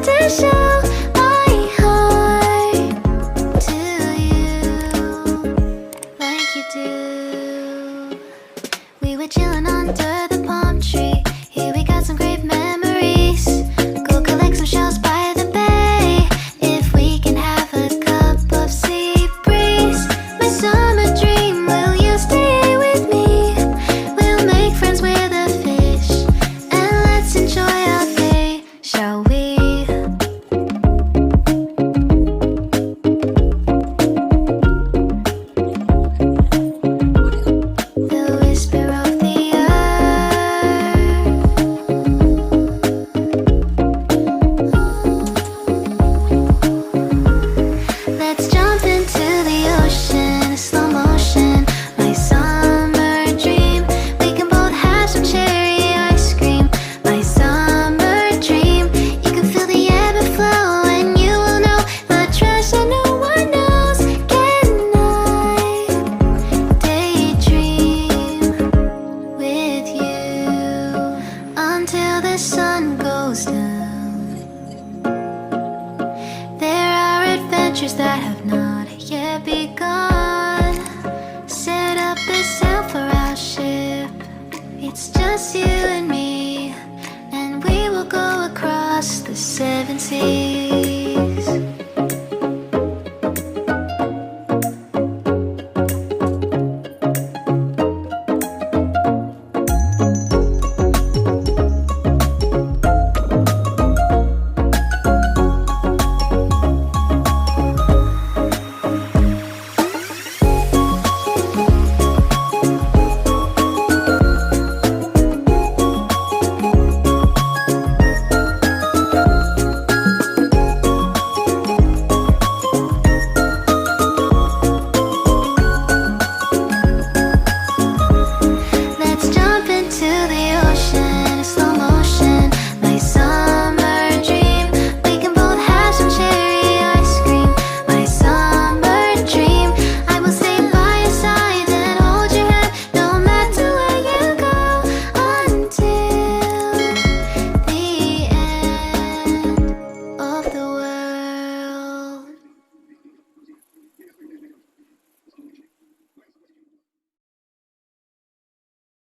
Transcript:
to show my heart to you like you do. We were chilling under the palm tree. Here we got some great memories. Go collect some shells by the bay. If we can have a cup of sea breeze. My summer dream, will you stay with me? We'll make friends with the fish, and let's enjoy our day, shall we? The whisper of the earth. Let's jump into the ocean, slow motion. My summer dream. We can both have some cherry ice cream. My summer dream. You can feel the ebb and flow, and you will know the treasure no one knows. Can I daydream with you until the sun goes down? There are adventures that have not yet begun. Set up the sail for our ship. It's just you and me, and we will go across the seven seas.